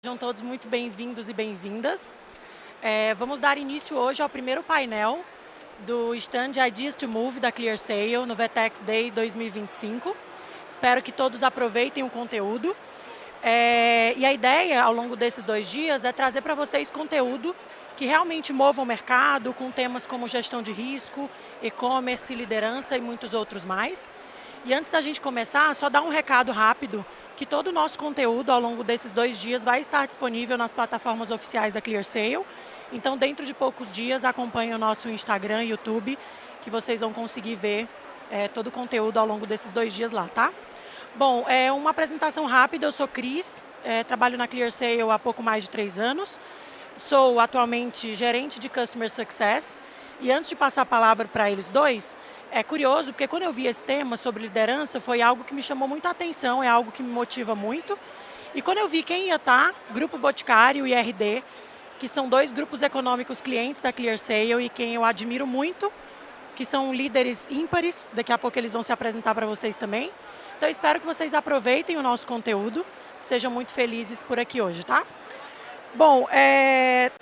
Sejam todos muito bem-vindos e bem-vindas. Vamos dar início hoje ao primeiro painel do stand Ideas to Move da ClearSale no VTEX Day 2025. Espero que todos aproveitem o conteúdo. E a ideia, ao longo desses 2 dias, é trazer para vocês conteúdo que realmente mova o mercado, com temas como gestão de risco, e-commerce, liderança e muitos outros mais. E antes da gente começar, só dar um recado rápido, que todo o nosso conteúdo ao longo desses 2 dias vai estar disponível nas plataformas oficiais da ClearSale. Então, dentro de poucos dias, acompanhe o nosso Instagram e YouTube, que vocês vão conseguir ver todo o conteúdo ao longo desses 2 dias lá, tá? Bom, uma apresentação rápida, eu sou Cris, trabalho na ClearSale há pouco mais de 3 anos. Sou atualmente gerente de Customer Success. E antes de passar a palavra para eles dois, é curioso, porque quando eu vi esse tema sobre liderança, foi algo que me chamou muita atenção, é algo que me motiva muito. E quando eu vi quem ia estar, Grupo Boticário e RD, que são 2 grupos econômicos clientes da ClearSale e quem eu admiro muito, que são líderes ímpares, daqui a pouco eles vão se apresentar para vocês também. Então, espero que vocês aproveitem o nosso conteúdo, sejam muito felizes por aqui hoje, tá? Bom,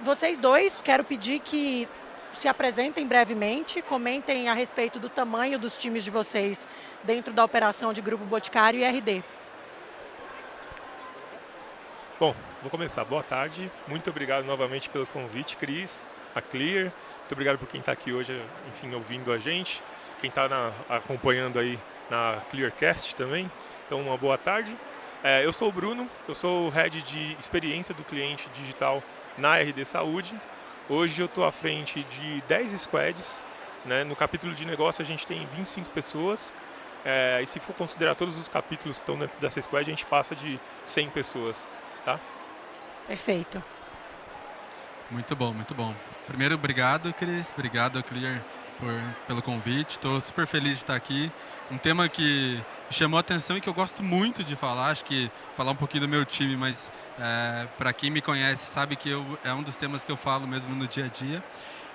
vocês dois, quero pedir que se apresentem brevemente, comentem a respeito do tamanho dos times de vocês dentro da operação de Grupo Boticário e RD. Bom, vou começar. Boa tarde. Muito obrigado novamente pelo convite, Cris, a Clear. Muito obrigado por quem está aqui hoje, enfim, ouvindo a gente. Quem está acompanhando aí na Clearcast também. Então, uma boa tarde. Eu sou o Bruno, eu sou o Head de Experiência do Cliente Digital na RD Saúde. Hoje eu estou à frente de 10 squads, né? No capítulo de negócio a gente tem 25 pessoas. E se for considerar todos os capítulos que estão dentro dessa squad, a gente passa de 100 pessoas. Tá? Perfeito. Muito bom, muito bom. Primeiro, obrigado, Cris. Obrigado, Clear, pelo convite. Estou super feliz de estar aqui. Um tema que me chamou a atenção e que eu gosto muito de falar. Acho que falar um pouquinho do meu time, mas para quem me conhece sabe que é um dos temas que eu falo mesmo no dia a dia.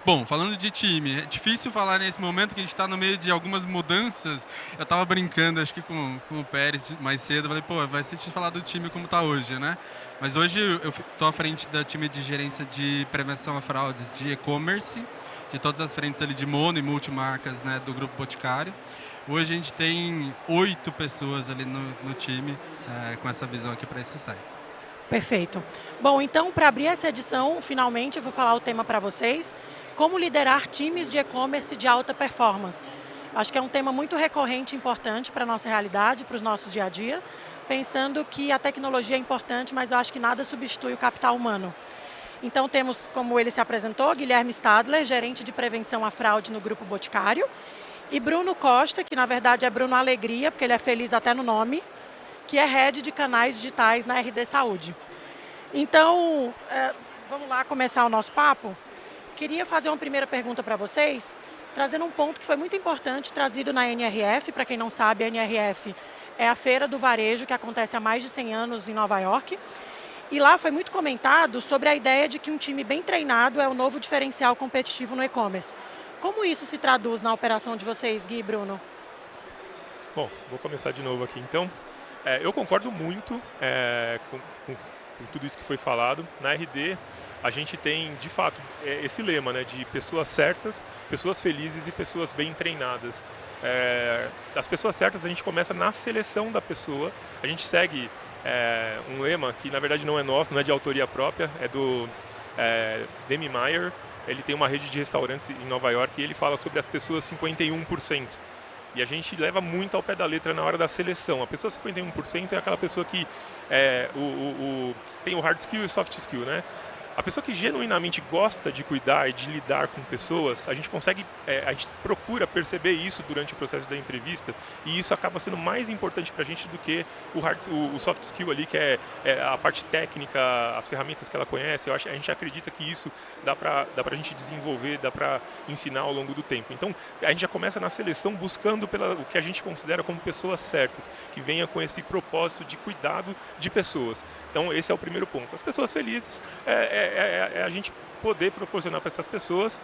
Bom, falando de time, é difícil falar nesse momento que a gente está no meio de algumas mudanças. Eu estava brincando, acho que com o Pérez mais cedo, falei, pô, vai ser difícil falar do time como está hoje, né? Mas hoje eu estou à frente do time de gerência de prevenção a fraudes de e-commerce, de todas as frentes ali de mono e multimarcas, né, do Grupo Boticário. Hoje a gente tem 8 pessoas ali no time com essa visão aqui para esse site. Perfeito. Bom, então, para abrir essa edição, finalmente eu vou falar o tema para vocês. Como liderar times de e-commerce de alta performance. Acho que é um tema muito recorrente e importante para a nossa realidade, para os nossos dia a dia, pensando que a tecnologia é importante, mas eu acho que nada substitui o capital humano. Então temos, como ele se apresentou, Guilherme Stadler, gerente de prevenção à fraude no Grupo Boticário, e Bruno Costa, que na verdade é Bruno Alegria, porque ele é feliz até no nome, que é head de canais digitais na RD Saúde. Então, vamos lá começar o nosso papo? Queria fazer uma primeira pergunta para vocês, trazendo um ponto que foi muito importante, trazido na NRF. Para quem não sabe, a NRF é a feira do varejo que acontece há mais de 100 anos em Nova York. E lá foi muito comentado sobre a ideia de que um time bem treinado é o novo diferencial competitivo no e-commerce. Como isso se traduz na operação de vocês, Gui e Bruno? Bom, vou começar de novo aqui então. Eu concordo muito com tudo isso que foi falado. Na RD, a gente tem, de fato, esse lema, né, de pessoas certas, pessoas felizes e pessoas bem treinadas. As pessoas certas a gente começa na seleção da pessoa. A gente segue um lema que, na verdade, não é nosso, não é de autoria própria, é do Demi Meyer. Ele tem uma rede de restaurantes em Nova York e ele fala sobre as pessoas 51%. E a gente leva muito ao pé da letra na hora da seleção. A pessoa 51% é aquela pessoa que tem o hard skill e o soft skill, né? A pessoa que genuinamente gosta de cuidar e de lidar com pessoas, a gente procura perceber isso durante o processo da entrevista, e isso acaba sendo mais importante para a gente do que o soft skill ali, que é a parte técnica, as ferramentas que ela conhece. A gente acredita que isso dá para a gente desenvolver, dá para ensinar ao longo do tempo. Então, a gente já começa na seleção buscando o que a gente considera como pessoas certas, que venha com esse propósito de cuidado de pessoas. Então, esse é o primeiro ponto. As pessoas felizes a gente poder proporcionar para essas pessoas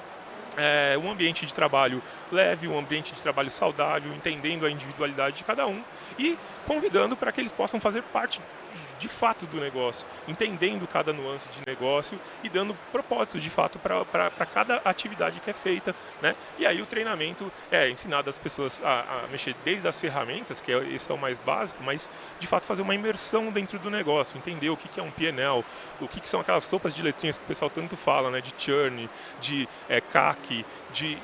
um ambiente de trabalho leve, um ambiente de trabalho saudável, entendendo a individualidade de cada um e convidando para que eles possam fazer parte de fato do negócio, entendendo cada nuance de negócio e dando propósito de fato para cada atividade que é feita, né? E aí o treinamento é ensinar as pessoas a mexer desde as ferramentas, que esse é o mais básico, mas de fato fazer uma imersão dentro do negócio, entender o que é um P&L, o que são aquelas sopas de letrinhas que o pessoal tanto fala, né? De churn, de CAC,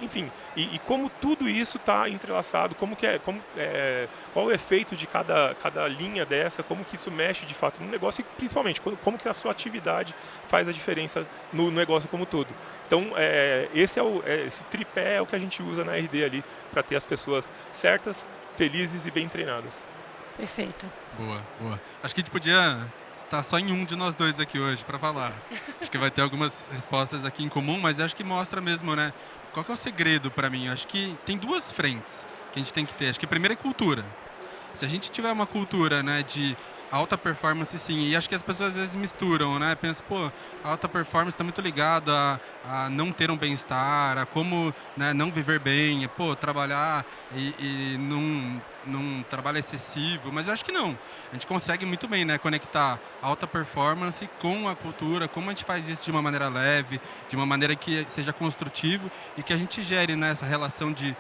enfim, e como tudo isso está entrelaçado, qual o efeito de cada linha dessa, como que isso mexe de fato no negócio e principalmente como que a sua atividade faz a diferença no negócio como todo. Então, esse tripé é o que a gente usa na RD ali para ter as pessoas certas, felizes e bem treinadas. Perfeito. Boa, boa. Acho que a gente podia estar só em um de nós dois aqui hoje para falar. Acho que vai ter algumas respostas aqui em comum, mas acho que mostra mesmo, né? Qual que é o segredo para mim? Acho que tem duas frentes que a gente tem que ter. Acho que a primeira é cultura. Se a gente tiver uma cultura, né, de alta performance, sim, e acho que as pessoas às vezes misturam, né? Pensam, pô, a alta performance está muito ligada a não ter um bem-estar, a como, né, não viver bem, pô, trabalhar e num trabalho excessivo, mas eu acho que não. A gente consegue muito bem, né, conectar alta performance com a cultura, como a gente faz isso de uma maneira leve, de uma maneira que seja construtivo e que a gente gere, né, essa relação de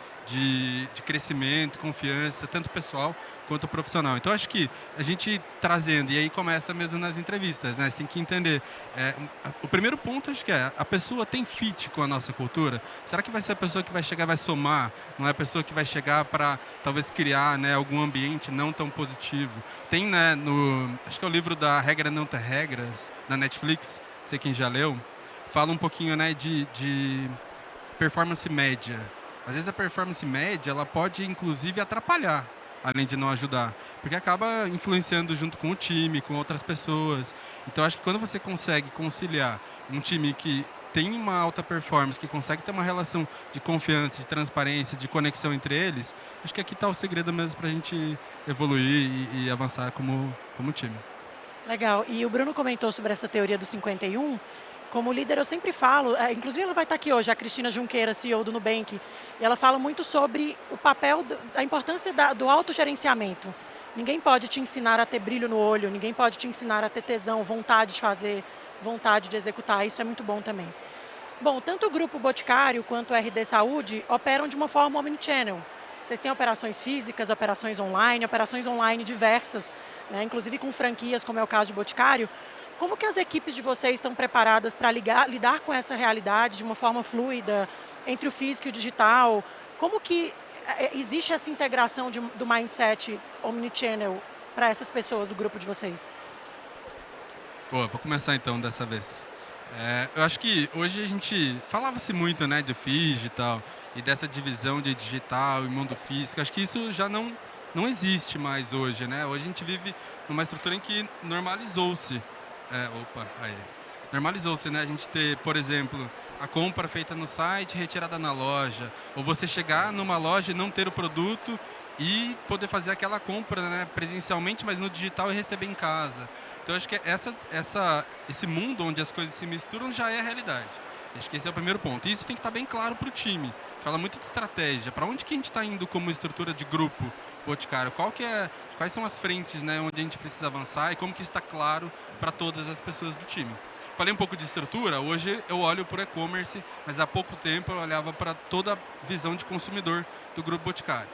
crescimento, confiança, tanto pessoal quanto profissional. Então, acho que a gente trazendo, e aí começa mesmo nas entrevistas, né? Você tem que entender. O primeiro ponto, acho que a pessoa tem fit com a nossa cultura? Será que vai ser a pessoa que vai chegar e vai somar? Não é a pessoa que vai chegar para, talvez, criar, né, algum ambiente não tão positivo? Tem, né, acho que é o livro da Regra Não Ter Regras, da Netflix, não sei quem já leu, fala um pouquinho, né, de performance média. Às vezes a performance média, ela pode inclusive atrapalhar, além de não ajudar, porque acaba influenciando junto com o time, com outras pessoas. Então acho que quando você consegue conciliar um time que tem uma alta performance, que consegue ter uma relação de confiança, de transparência, de conexão entre eles, acho que aqui está o segredo mesmo para a gente evoluir e avançar como time. Legal. E o Bruno comentou sobre essa teoria do 51. Como líder, eu sempre falo, inclusive ela vai estar aqui hoje, a Cristina Junqueira, CEO do Nubank, e ela fala muito sobre o papel, a importância do autogerenciamento. Ninguém pode te ensinar a ter brilho no olho, ninguém pode te ensinar a ter tesão, vontade de fazer, vontade de executar, isso é muito bom também. Bom, tanto o Grupo Boticário quanto o RD Saúde operam de uma forma omnichannel. Vocês têm operações físicas, operações online diversas, né, inclusive com franquias, como é o caso de Boticário. Como que as equipes de vocês estão preparadas para lidar com essa realidade de uma forma fluida, entre o físico e o digital? Como que existe essa integração do mindset omnichannel para essas pessoas do grupo de vocês? Boa, vou começar então dessa vez. Eu acho que hoje a gente falava-se muito, né, de digital e dessa divisão de digital e mundo físico. Acho que isso já não existe mais hoje, né? Hoje a gente vive numa estrutura em que normalizou-se. Normalizou-se, né? A gente ter, por exemplo, a compra feita no site, retirada na loja, ou você chegar numa loja e não ter o produto e poder fazer aquela compra, né, presencialmente, mas no digital e receber em casa. Então, acho que esse mundo onde as coisas se misturam já é a realidade. Acho que esse é o primeiro ponto. E isso tem que estar bem claro para o time. Fala muito de estratégia. Para onde que a gente está indo como estrutura de grupo Boticário? Quais são as frentes, né, onde a gente precisa avançar e como que está claro para todas as pessoas do time? Falei um pouco de estrutura. Hoje eu olho para o e-commerce, mas há pouco tempo eu olhava para toda a visão de consumidor do Grupo Boticário.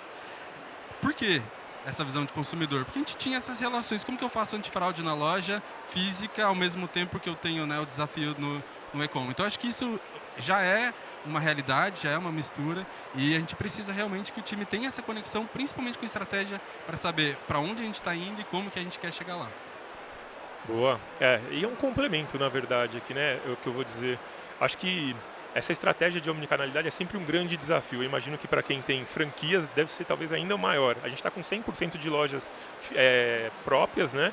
Por quê essa visão de consumidor? Porque a gente tinha essas relações. Como que eu faço antifraude na loja física ao mesmo tempo que eu tenho, né, o desafio no e-commerce? Então, acho que isso já é uma realidade, já é uma mistura e a gente precisa realmente que o time tenha essa conexão, principalmente com estratégia, para saber para onde a gente está indo e como que a gente quer chegar lá. Boa. E é um complemento, na verdade, aqui, né? É o que eu vou dizer. Acho que essa estratégia de omnicanalidade é sempre um grande desafio. Eu imagino que para quem tem franquias deve ser talvez ainda maior. A gente está com 100% de lojas próprias, né?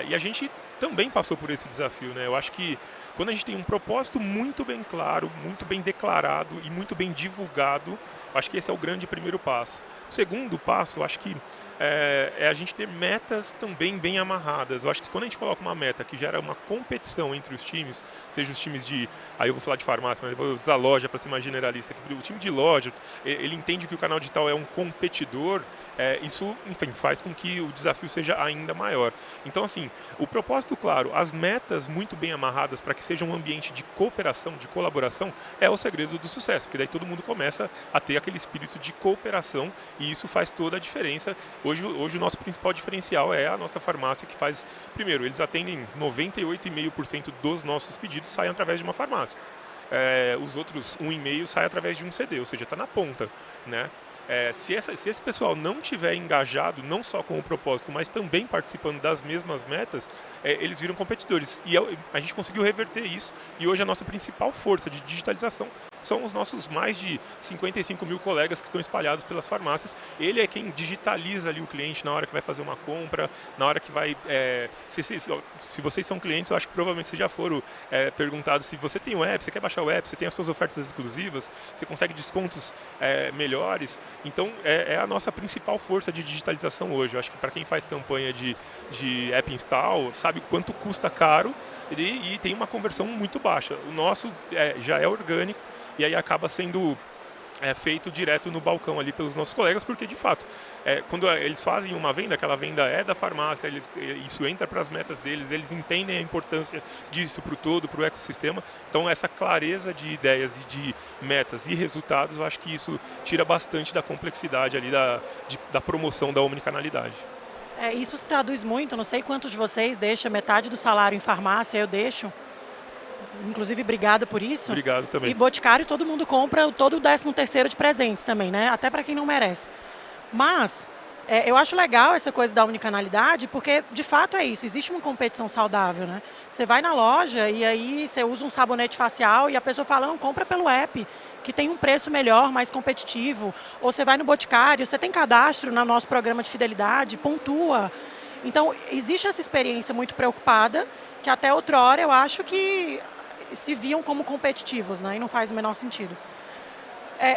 E a gente também passou por esse desafio, né? Eu acho que quando a gente tem um propósito muito bem claro, muito bem declarado e muito bem divulgado, eu acho que esse é o grande primeiro passo. O segundo passo, eu acho que é a gente ter metas também bem amarradas. Eu acho que quando a gente coloca uma meta que gera uma competição entre os times, seja os times de... Aí eu vou falar de farmácia, mas eu vou usar loja para ser mais generalista. O time de loja, ele entende que o canal digital é um competidor, isso, enfim, faz com que o desafio seja ainda maior. Então, assim, o propósito claro, as metas muito bem amarradas para que seja um ambiente de cooperação, de colaboração, é o segredo do sucesso, porque daí todo mundo começa a ter aquele espírito de cooperação e isso faz toda a diferença. Hoje o nosso principal diferencial é a nossa farmácia, que faz, primeiro, eles atendem 98,5% dos nossos pedidos saem através de uma farmácia. Os outros 1,5% saem através de um CD, ou seja, está na ponta, né? Se esse pessoal não tiver engajado, não só com o propósito, mas também participando das mesmas metas, eles viram competidores. E a gente conseguiu reverter isso, e hoje a nossa principal força de digitalização são os nossos mais de 55 mil colegas que estão espalhados pelas farmácias. Ele é quem digitaliza ali o cliente na hora que vai fazer uma compra, na hora que vai... se vocês são clientes, eu acho que provavelmente vocês já foram perguntados se você tem o app, você quer baixar o app, você tem as suas ofertas exclusivas, você consegue descontos melhores. Então, é a nossa principal força de digitalização hoje. Eu acho que para quem faz campanha de app install, sabe quanto custa caro e tem uma conversão muito baixa. O nosso já é orgânico e aí acaba sendo feito direto no balcão ali pelos nossos colegas, porque de fato, quando eles fazem uma venda, aquela venda é da farmácia, isso entra para as metas deles, eles entendem a importância disso para o todo, para o ecossistema. Então essa clareza de ideias e de metas e resultados, eu acho que isso tira bastante da complexidade ali da promoção da omnicanalidade. Isso se traduz muito, não sei quantos de vocês deixam metade do salário em farmácia, eu deixo. Inclusive, obrigada por isso. Obrigado também. E Boticário, todo mundo compra todo o 13º de presentes também, né? Até para quem não merece. Mas eu acho legal essa coisa da omnicanalidade, porque de fato é isso, existe uma competição saudável, né? Você vai na loja e aí você usa um sabonete facial e a pessoa fala, não, compra pelo app, que tem um preço melhor, mais competitivo. Ou você vai no Boticário, você tem cadastro no nosso programa de fidelidade, pontua. Então, existe essa experiência muito preocupada, que até outrora eu acho que se viam como competitivos, né? E não faz o menor sentido.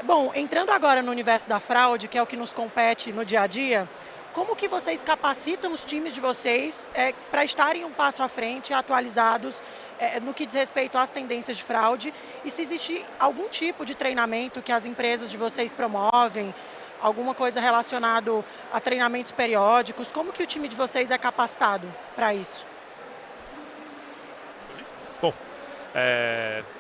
Bom, entrando agora no universo da fraude, que é o que nos compete no dia a dia, como que vocês capacitam os times de vocês para estarem um passo à frente, atualizados no que diz respeito às tendências de fraude? E se existe algum tipo de treinamento que as empresas de vocês promovem, alguma coisa relacionada a treinamentos periódicos, como que o time de vocês é capacitado para isso?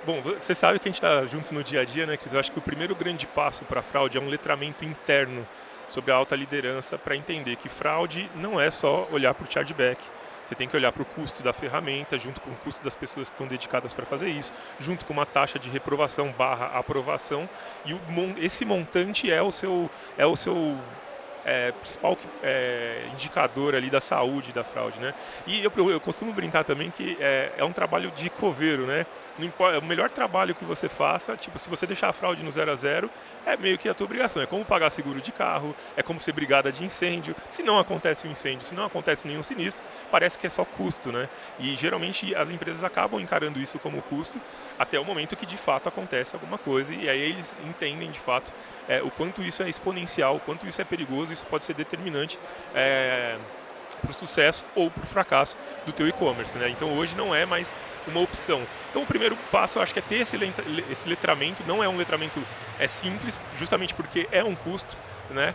Bom, você sabe que a gente está juntos no dia a dia, né, Cris? Eu acho que o primeiro grande passo para a fraude é um letramento interno sobre a alta liderança para entender que fraude não é só olhar para o chargeback. Você tem que olhar para o custo da ferramenta, junto com o custo das pessoas que estão dedicadas para fazer isso, junto com uma taxa de reprovação / aprovação, e esse montante é o seu principal indicador ali da saúde da fraude, né? E eu costumo brincar também que é um trabalho de coveiro, né? Não importa, o melhor trabalho que você faça, tipo, se você deixar a fraude no 0 a 0, é meio que a tua obrigação. É como pagar seguro de carro, é como ser brigada de incêndio. Se não acontece um incêndio, se não acontece nenhum sinistro, parece que é só custo, né? E geralmente as empresas acabam encarando isso como custo até o momento que de fato acontece alguma coisa, e aí eles entendem de fato o quanto isso é exponencial, o quanto isso é perigoso, isso pode ser determinante para o sucesso ou para o fracasso do teu e-commerce, né? Então hoje não é mais uma opção. Então o primeiro passo eu acho que é ter esse letramento. Não é um letramento simples, justamente porque é um custo, né?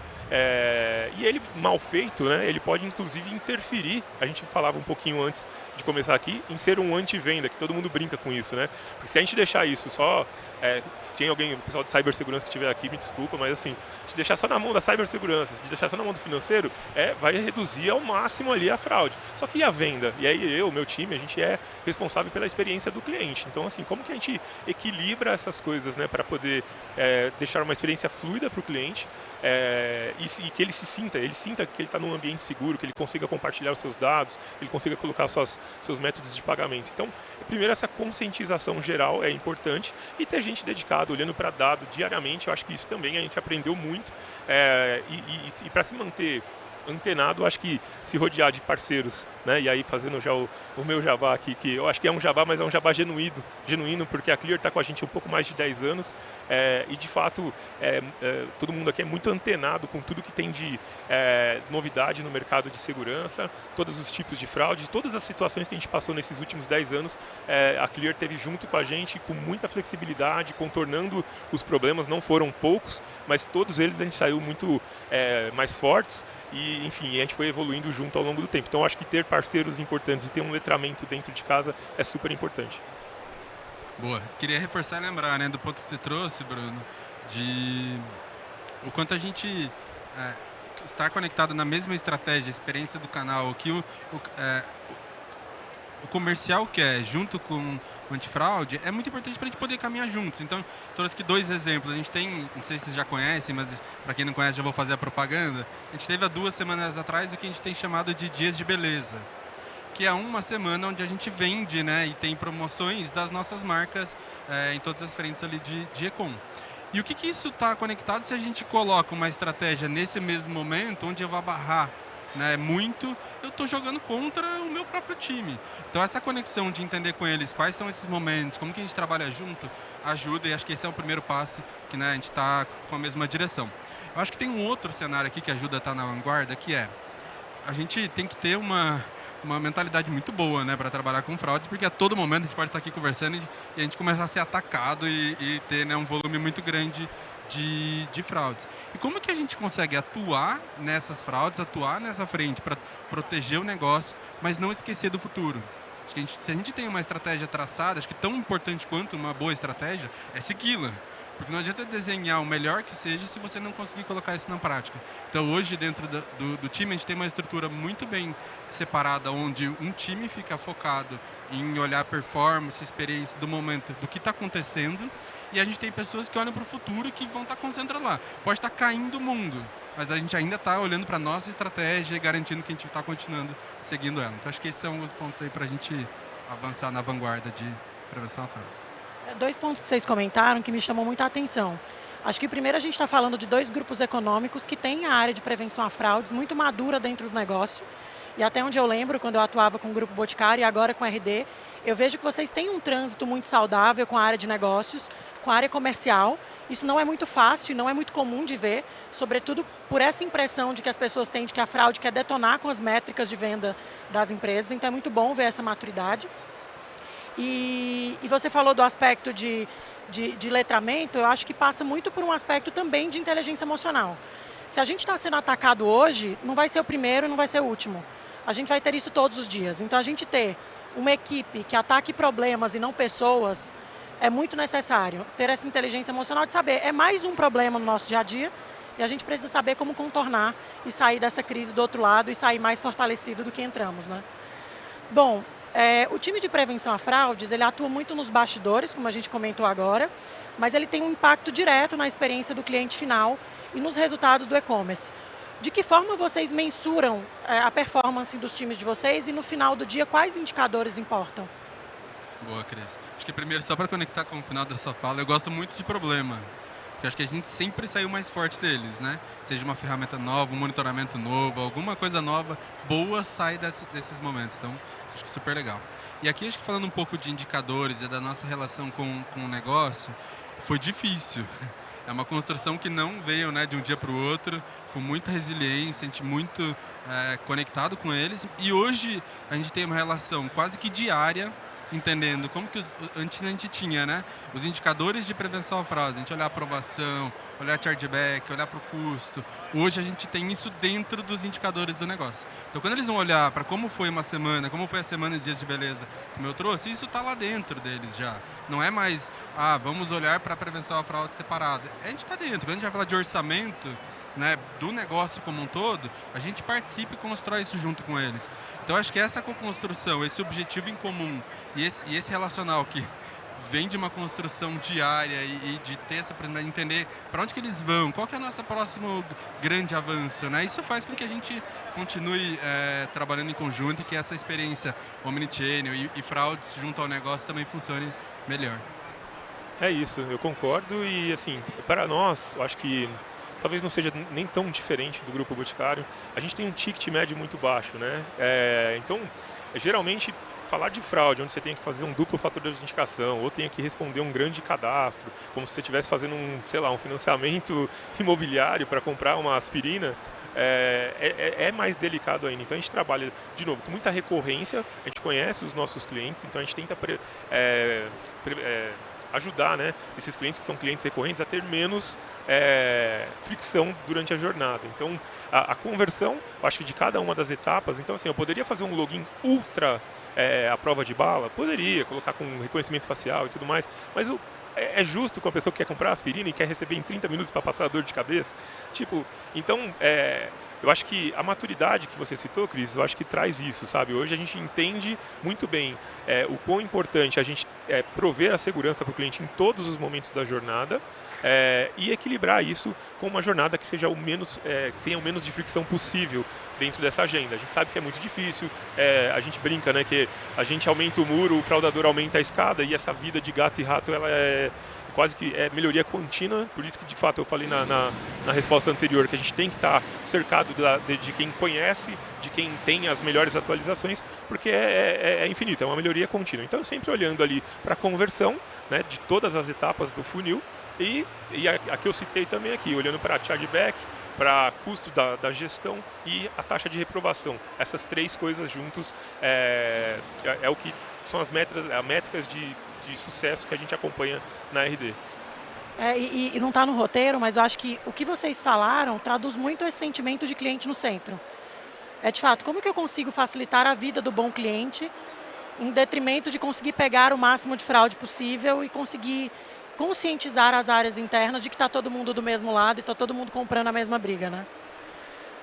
E ele mal feito, né? Ele pode inclusive interferir, a gente falava um pouquinho antes de começar aqui, em ser um anti-venda, que todo mundo brinca com isso, né? Porque se a gente deixar isso só, se tem alguém, o pessoal de cibersegurança que estiver aqui, me desculpa, mas assim, se deixar só na mão da cibersegurança, se deixar só na mão do financeiro, vai reduzir ao máximo ali a fraude. Só que e a venda? E aí meu time, a gente é responsável pela experiência do cliente. Então assim, como que a gente equilibra essas coisas, né, para poder deixar uma experiência fluida para o cliente, e que ele sinta que ele está num ambiente seguro, que ele consiga compartilhar os seus dados, que ele consiga colocar seus métodos de pagamento. Então, primeiro, essa conscientização geral é importante, e ter gente dedicada, olhando para dado diariamente. Eu acho que isso também a gente aprendeu muito, e para se manter antenado, acho que se rodear de parceiros, né? E aí fazendo já o meu jabá aqui, que eu acho que é um jabá, mas é um jabá genuíno, porque a Clear está com a gente um pouco mais de 10 anos e de fato todo mundo aqui é muito antenado com tudo que tem de novidade no mercado de segurança, todos os tipos de fraude, todas as situações que a gente passou nesses últimos 10 anos, a Clear teve junto com a gente com muita flexibilidade, contornando os problemas, não foram poucos, mas todos eles a gente saiu muito mais fortes e, enfim, a gente foi evoluindo junto ao longo do tempo. Então, acho que ter parceiros importantes e ter um letramento dentro de casa é super importante. Boa. Queria reforçar e lembrar, né, do ponto que você trouxe, Bruno, de o quanto a gente estar conectado na mesma estratégia, experiência do canal, que o comercial quer, junto com o antifraude, é muito importante para a gente poder caminhar juntos. Então, trouxe aqui 2 exemplos. A gente tem, não sei se vocês já conhecem, mas para quem não conhece já vou fazer a propaganda. A gente teve há 2 semanas atrás o que a gente tem chamado de Dias de Beleza, que é uma semana onde a gente vende, né, e tem promoções das nossas marcas em todas as frentes ali de e-com. E o que isso está conectado se a gente coloca uma estratégia nesse mesmo momento, onde eu vou barrar, né, muito, eu estou jogando contra o meu próprio time. Então essa conexão de entender com eles quais são esses momentos, como que a gente trabalha junto, ajuda, e acho que esse é o primeiro passo que, né, a gente está com a mesma direção. Eu acho que tem um outro cenário aqui que ajuda a estar na vanguarda, que é a gente tem que ter uma mentalidade muito boa, né, para trabalhar com fraudes, porque a todo momento a gente pode estar aqui conversando e a gente começar a ser atacado e ter, né, um volume muito grande de fraudes. E como que a gente consegue atuar nessas fraudes, atuar nessa frente para proteger o negócio, mas não esquecer do futuro? Acho que se a gente tem uma estratégia traçada, acho que tão importante quanto uma boa estratégia é segui-la. Porque não adianta desenhar o melhor que seja se você não conseguir colocar isso na prática. Então hoje dentro do time a gente tem uma estrutura muito bem separada, onde um time fica focado em olhar a performance, experiência do momento, do que está acontecendo, e a gente tem pessoas que olham para o futuro que vão estar concentradas lá. Pode estar caindo o mundo, mas a gente ainda está olhando para a nossa estratégia e garantindo que a gente está continuando seguindo ela. Então acho que esses são os pontos aí para a gente avançar na vanguarda de prevenção à fraude. 2 pontos que vocês comentaram que me chamam muita atenção. Acho que primeiro a gente está falando de 2 grupos econômicos que têm a área de prevenção a fraudes muito madura dentro do negócio. E até onde eu lembro, quando eu atuava com o Grupo Boticário e agora com a RD, eu vejo que vocês têm um trânsito muito saudável com a área de negócios, com a área comercial. Isso não é muito fácil, não é muito comum de ver, sobretudo por essa impressão de que as pessoas têm de que a fraude quer detonar com as métricas de venda das empresas. Então é muito bom ver essa maturidade. E você falou do aspecto de letramento, eu acho que passa muito por um aspecto também de inteligência emocional. Se a gente está sendo atacado hoje, não vai ser o primeiro, não vai ser o último. A gente vai ter isso todos os dias. Então a gente ter uma equipe que ataque problemas e não pessoas é muito necessário. Ter essa inteligência emocional de saber, é mais um problema no nosso dia a dia e a gente precisa saber como contornar e sair dessa crise do outro lado e sair mais fortalecido do que entramos, né? Bom, o time de prevenção a fraudes, ele atua muito nos bastidores, como a gente comentou agora, mas ele tem um impacto direto na experiência do cliente final e nos resultados do e-commerce. De que forma vocês mensuram a performance dos times de vocês e no final do dia quais indicadores importam? Boa, Cris. Acho que primeiro, só para conectar com o final da sua fala, eu gosto muito de problema. Porque acho que a gente sempre saiu mais forte deles, né? Seja uma ferramenta nova, um monitoramento novo, alguma coisa nova, boa sai desses momentos. Então, acho que super legal. E aqui, acho que falando um pouco de indicadores e da nossa relação com o negócio, foi difícil. É uma construção que não veio, né, de um dia para o outro, com muita resiliência, a gente muito conectado com eles. E hoje a gente tem uma relação quase que diária, entendendo como que antes a gente tinha, né, os indicadores de prevenção à fraude, a gente olhar a aprovação, olhar chargeback, olhar para o custo. Hoje a gente tem isso dentro dos indicadores do negócio. Então quando eles vão olhar para como foi uma semana, como foi a semana de dias de beleza, como eu trouxe, isso está lá dentro deles já. Não é mais, vamos olhar para a prevenção à fraude separada. A gente está dentro. Quando a gente vai falar de orçamento, né, do negócio como um todo, a gente participa e constrói isso junto com eles. Então acho que essa co-construção, esse objetivo em comum e esse relacional que vem de uma construção diária e de ter essa possibilidade de entender para onde que eles vão, qual que é o nosso próximo grande avanço, né? Isso faz com que a gente continue trabalhando em conjunto e que essa experiência omnichannel e fraudes junto ao negócio também funcione melhor. É isso, eu concordo e assim, para nós, eu acho que talvez não seja nem tão diferente do grupo Boticário. A gente tem um ticket médio muito baixo, né? Então, geralmente, falar de fraude, onde você tem que fazer um duplo fator de autenticação, ou tem que responder um grande cadastro, como se você estivesse fazendo um financiamento imobiliário para comprar uma aspirina, é mais delicado ainda. Então a gente trabalha, de novo, com muita recorrência, a gente conhece os nossos clientes, então a gente tenta ajudar, né, esses clientes que são clientes recorrentes a ter menos fricção durante a jornada. Então a conversão, eu acho que de cada uma das etapas, então assim, eu poderia fazer um login ultra à prova de bala? Poderia, colocar com reconhecimento facial e tudo mais, mas é justo com a pessoa que quer comprar aspirina e quer receber em 30 minutos para passar a dor de cabeça? Então, eu acho que a maturidade que você citou, Cris, eu acho que traz isso, sabe? Hoje a gente entende muito bem o quão importante a gente prover a segurança para o cliente em todos os momentos da jornada e equilibrar isso com uma jornada que seja tenha o menos de fricção possível dentro dessa agenda. A gente sabe que é muito difícil, a gente brinca, né, que a gente aumenta o muro, o fraudador aumenta a escada, e essa vida de gato e rato, ela quase que melhoria contínua. Por isso que, de fato, eu falei na resposta anterior que a gente tem que estar cercado de quem conhece, de quem tem as melhores atualizações, porque é infinito, é uma melhoria contínua. Então, sempre olhando ali para a conversão, né, de todas as etapas do funil, e a que eu citei também aqui, olhando para chargeback, para custo da gestão e a taxa de reprovação. Essas três coisas juntos é o que são as métricas de sucesso que a gente acompanha na RD. E não está no roteiro, mas eu acho que o que vocês falaram traduz muito esse sentimento de cliente no centro. De fato, como que eu consigo facilitar a vida do bom cliente em detrimento de conseguir pegar o máximo de fraude possível e conseguir conscientizar as áreas internas de que está todo mundo do mesmo lado e está todo mundo comprando a mesma briga, né?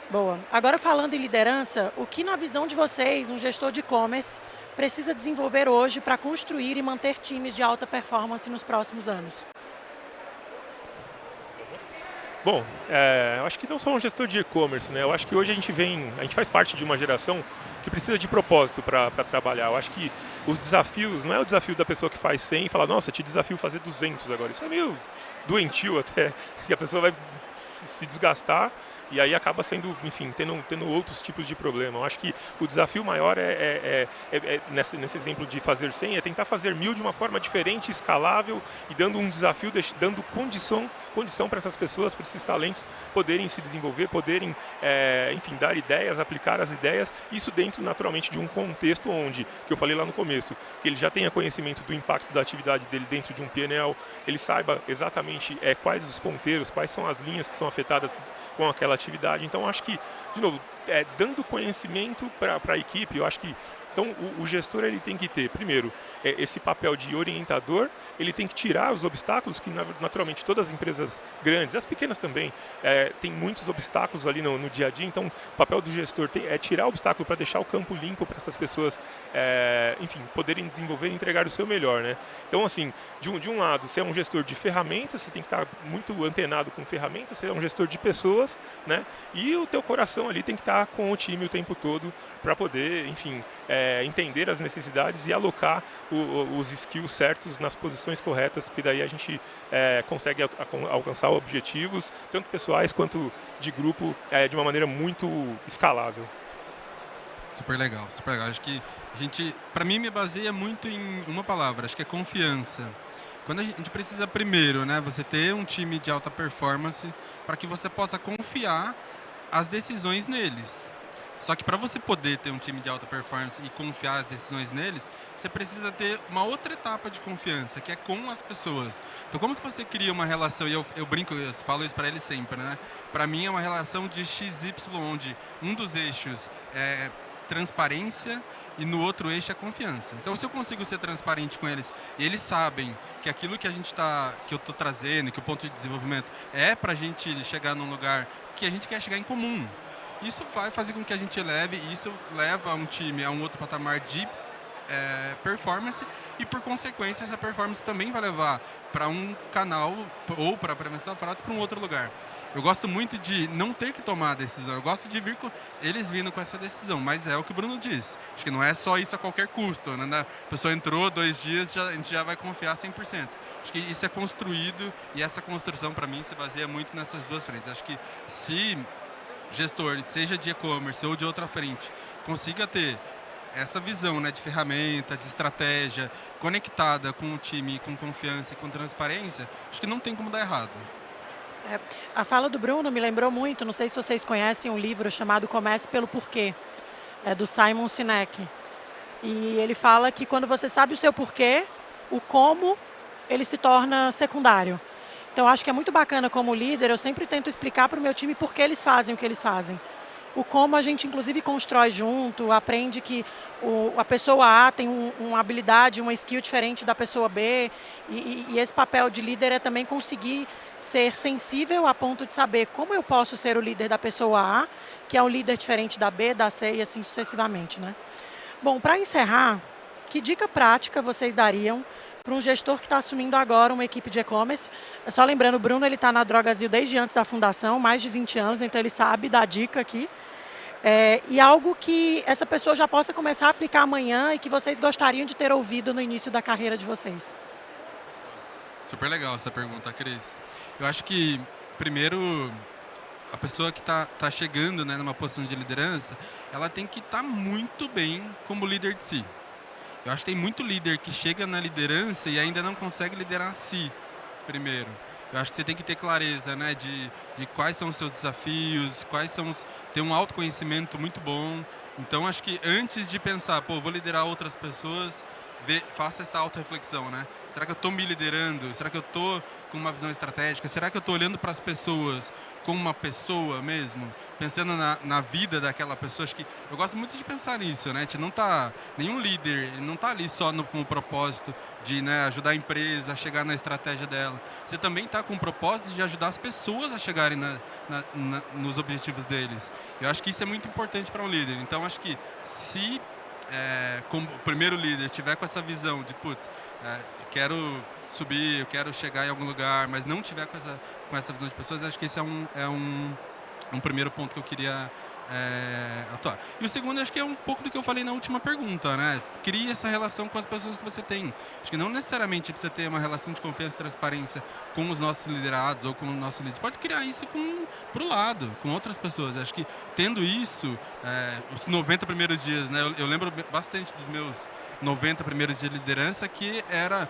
Boa. Agora, falando em liderança, o que na visão de vocês, um gestor de e-commerce, precisa desenvolver hoje para construir e manter times de alta performance nos próximos anos? Bom, eu acho que não só um gestor de e-commerce, né? Eu acho que hoje a gente faz parte de uma geração que precisa de propósito para trabalhar. Eu acho que os desafios, não é o desafio da pessoa que faz 100 e fala, nossa, te desafio fazer 200 agora. Isso é meio doentio até, que a pessoa vai se desgastar e aí acaba sendo, enfim, tendo outros tipos de problema. Eu acho que o desafio maior nesse exemplo de fazer 100, é tentar fazer 1000 de uma forma diferente, escalável e dando um desafio, dando condição para essas pessoas, para esses talentos poderem se desenvolver, poderem, enfim, dar ideias, aplicar as ideias, isso dentro, naturalmente, de um contexto onde, que eu falei lá no começo, que ele já tenha conhecimento do impacto da atividade dele dentro de um PNL, ele saiba exatamente quais os ponteiros, quais são as linhas que são afetadas com aquela atividade. Então, acho que, de novo, dando conhecimento para a equipe, eu acho que então, o gestor ele tem que ter, primeiro, esse papel de orientador, ele tem que tirar os obstáculos que, naturalmente, todas as empresas grandes, as pequenas também, tem muitos obstáculos ali no dia a dia. Então, o papel do gestor é tirar o obstáculo para deixar o campo limpo para essas pessoas, enfim, poderem desenvolver e entregar o seu melhor, né? Então, assim, de um lado, você é um gestor de ferramentas, você tem que estar muito antenado com ferramentas, você é um gestor de pessoas, né? E o teu coração ali tem que estar com o time o tempo todo para poder, enfim, entender as necessidades e alocar os skills certos nas posições corretas, porque daí a gente consegue alcançar objetivos, tanto pessoais quanto de grupo, de uma maneira muito escalável. Super legal, super legal. Acho que para mim, me baseia muito em uma palavra, acho que é confiança. Quando a gente precisa primeiro, né, você ter um time de alta performance para que você possa confiar as decisões neles. Só que para você poder ter um time de alta performance e confiar as decisões neles, você precisa ter uma outra etapa de confiança, que é com as pessoas. Então, como que você cria uma relação? E eu brinco, eu falo isso para eles sempre, né? Para mim é uma relação de XY, onde um dos eixos é transparência e no outro eixo é confiança. Então, se eu consigo ser transparente com eles e eles sabem que aquilo que que eu estou trazendo, que o ponto de desenvolvimento é para a gente chegar num lugar que a gente quer chegar em comum. Isso vai fazer com que a gente eleve, e isso leva um time a um outro patamar de performance e, por consequência, essa performance também vai levar para um canal ou para a prevenção de fraudes para um outro lugar. Eu gosto muito de não ter que tomar a decisão, eu gosto de vir com eles vindo com essa decisão, mas é o que o Bruno disse. Acho que não é só isso a qualquer custo, né? A pessoa entrou 2 dias, a gente já vai confiar 100%. Acho que isso é construído e essa construção, para mim, se baseia muito nessas duas frentes. Acho que se gestor, seja de e-commerce ou de outra frente, consiga ter essa visão, né, de ferramenta, de estratégia, conectada com o time, com confiança e com transparência, acho que não tem como dar errado. A fala do Bruno me lembrou muito, não sei se vocês conhecem um livro chamado Comece pelo Porquê, do Simon Sinek. E ele fala que quando você sabe o seu porquê, o como ele se torna secundário. Então acho que é muito bacana como líder, eu sempre tento explicar para o meu time por que eles fazem o que eles fazem. O como a gente inclusive constrói junto, aprende que a pessoa A tem uma habilidade, uma skill diferente da pessoa B, e esse papel de líder é também conseguir ser sensível a ponto de saber como eu posso ser o líder da pessoa A, que é um líder diferente da B, da C e assim sucessivamente, né? Bom, para encerrar, que dica prática vocês dariam para um gestor que está assumindo agora uma equipe de e-commerce? Só lembrando, o Bruno está na Drogasil desde antes da fundação, mais de 20 anos, então ele sabe dar dica aqui. E algo que essa pessoa já possa começar a aplicar amanhã e que vocês gostariam de ter ouvido no início da carreira de vocês. Super legal essa pergunta, Cris. Eu acho que, primeiro, a pessoa que está chegando, né, numa posição de liderança, ela tem que estar muito bem como líder de si. Eu acho que tem muito líder que chega na liderança e ainda não consegue liderar a si, primeiro. Eu acho que você tem que ter clareza, né, de quais são os seus desafios, ter um autoconhecimento muito bom. Então, acho que antes de pensar, vou liderar outras pessoas, faça essa autorreflexão, né? Será que eu estou me liderando? Será que eu estou com uma visão estratégica? Será que eu estou olhando para as pessoas como uma pessoa mesmo? Pensando na vida daquela pessoa? Acho que eu gosto muito de pensar nisso, né? A gente não tá, nenhum líder não está ali só com o propósito de, né, ajudar a empresa a chegar na estratégia dela. Você também está com o propósito de ajudar as pessoas a chegarem nos objetivos deles. Eu acho que isso é muito importante para um líder. Então, acho que se como o primeiro líder estiver com essa visão de, eu quero subir, eu quero chegar em algum lugar, mas não tiver com essa visão de pessoas, acho que esse é um primeiro ponto que eu queria atuar. E o segundo, acho que é um pouco do que eu falei na última pergunta, né? Crie essa relação com as pessoas que você tem. Acho que não necessariamente precisa ter uma relação de confiança e transparência com os nossos liderados ou com o nosso líder. Você pode criar isso pro lado, com outras pessoas. Acho que tendo isso, os 90 primeiros dias, né? Eu lembro bastante dos meus 90 primeiros dias de liderança, que era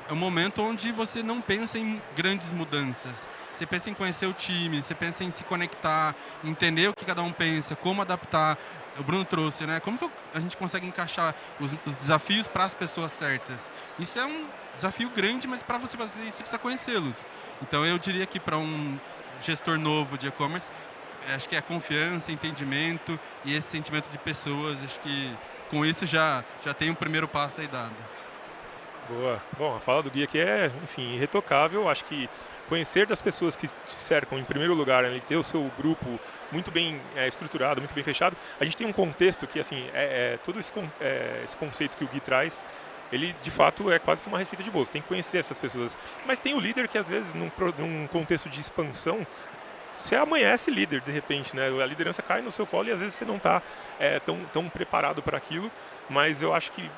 um momento onde você não pensa em grandes mudanças. Você pensa em conhecer o time, você pensa em se conectar, entender o que cada um pensa, como adaptar. O Bruno trouxe, né? Como que a gente consegue encaixar os desafios para as pessoas certas? Isso é um desafio grande, mas para você fazer isso, você precisa conhecê-los. Então, eu diria que para um gestor novo de e-commerce, acho que é confiança, entendimento e esse sentimento de pessoas. Acho que com isso já tem um primeiro passo aí dado. Boa. Bom, a fala do Gui aqui é, enfim, irretocável. Acho que conhecer das pessoas que te cercam, em primeiro lugar, né, ter o seu grupo muito bem estruturado, muito bem fechado. A gente tem um contexto que, assim, todo esse conceito que o Gui traz, ele, de fato, é quase que uma receita de bolo. Tem que conhecer essas pessoas. Mas tem o líder que, às vezes, num contexto de expansão, você amanhece líder, de repente, né? A liderança cai no seu colo e, às vezes, você não está tão preparado para aquilo. Mas eu acho que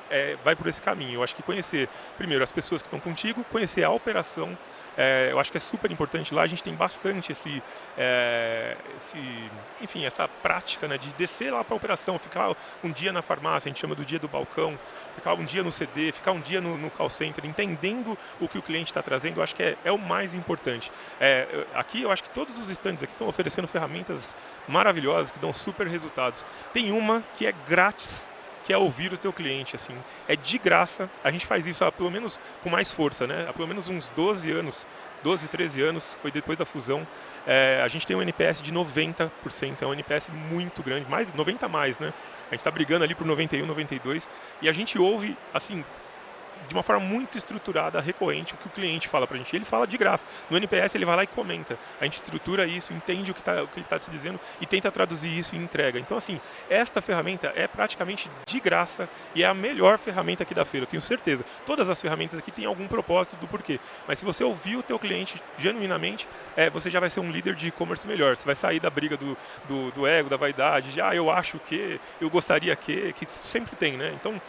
vai por esse caminho. Eu acho que conhecer, primeiro, as pessoas que estão contigo, conhecer a operação. Eu acho que é super importante. Lá a gente tem bastante enfim, essa prática, né, de descer lá para a operação, ficar um dia na farmácia, a gente chama do dia do balcão, ficar um dia no CD, ficar um dia no call center, entendendo o que o cliente está trazendo. Eu acho que é o mais importante. Aqui eu acho que todos os estandes aqui estão oferecendo ferramentas maravilhosas que dão super resultados. Tem uma que é grátis, que é ouvir o teu cliente, assim, é de graça. A gente faz isso pelo menos com mais força, né? Há pelo menos uns 12, 13 anos, foi depois da fusão. A gente tem um NPS de 90%, é um NPS muito grande, mais 90 a mais, né? A gente está brigando ali por 91, 92, e a gente ouve, assim, de uma forma muito estruturada, recorrente, o que o cliente fala para a gente. Ele fala de graça. No NPS ele vai lá e comenta. A gente estrutura isso, entende o que ele está se dizendo e tenta traduzir isso em entrega. Então, assim, esta ferramenta é praticamente de graça e é a melhor ferramenta aqui da feira, eu tenho certeza. Todas as ferramentas aqui têm algum propósito do porquê. Mas se você ouvir o teu cliente genuinamente, você já vai ser um líder de e-commerce melhor. Você vai sair da briga do ego, da vaidade, de eu acho que, eu gostaria que sempre tem, né? Então,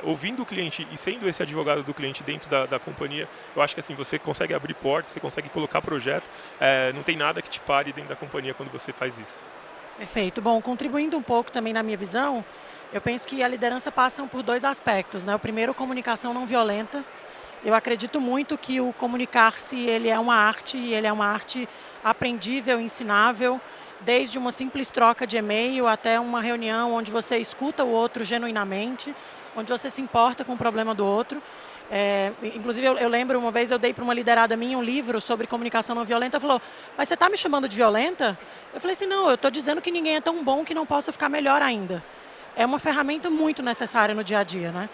ouvindo o cliente e sendo esse advogado do cliente dentro da companhia, eu acho que assim, você consegue abrir portas, você consegue colocar projeto, não tem nada que te pare dentro da companhia quando você faz isso. Perfeito. Bom, contribuindo um pouco também na minha visão, eu penso que a liderança passa por 2 aspectos, né? O primeiro, comunicação não violenta. Eu acredito muito que o comunicar-se, ele é uma arte, e ele é uma arte aprendível, ensinável, desde uma simples troca de e-mail até uma reunião onde você escuta o outro genuinamente, onde você se importa com o problema do outro. Inclusive, eu lembro, uma vez eu dei para uma liderada minha um livro sobre comunicação não violenta, ela falou, mas você está me chamando de violenta? Eu falei assim, não, eu estou dizendo que ninguém é tão bom que não possa ficar melhor ainda. É uma ferramenta muito necessária no dia a dia, né?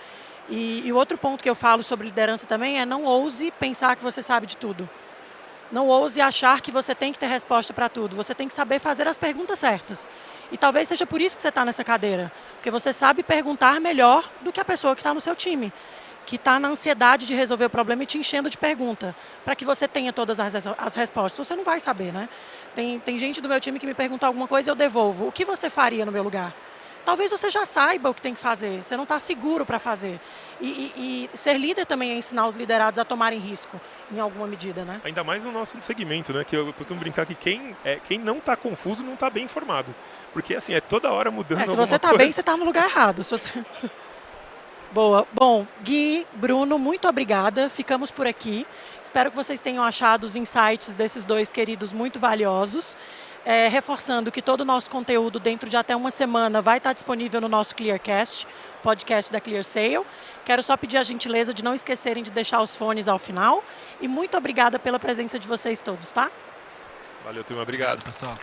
E o outro ponto que eu falo sobre liderança também é não ouse pensar que você sabe de tudo. Não ouse achar que você tem que ter resposta para tudo. Você tem que saber fazer as perguntas certas. E talvez seja por isso que você está nessa cadeira. Porque você sabe perguntar melhor do que a pessoa que está no seu time. Que está na ansiedade de resolver o problema e te enchendo de pergunta. Para que você tenha todas as respostas. Você não vai saber, né? Tem gente do meu time que me pergunta alguma coisa e eu devolvo. O que você faria no meu lugar? Talvez você já saiba o que tem que fazer. Você não está seguro para fazer. E ser líder também é ensinar os liderados a tomarem risco, em alguma medida, né? Ainda mais no nosso segmento, né? Que eu costumo brincar que quem não está confuso não está bem informado. Porque, assim, toda hora mudando se você está bem, você está no lugar errado. Se você... Boa. Bom, Gui, Bruno, muito obrigada. Ficamos por aqui. Espero que vocês tenham achado os insights desses 2 queridos muito valiosos. Reforçando que todo o nosso conteúdo dentro de até uma semana vai estar disponível no nosso Clearcast, podcast da ClearSale. Quero só pedir a gentileza de não esquecerem de deixar os fones ao final. E muito obrigada pela presença de vocês todos, tá? Valeu, turma. Obrigado, pessoal.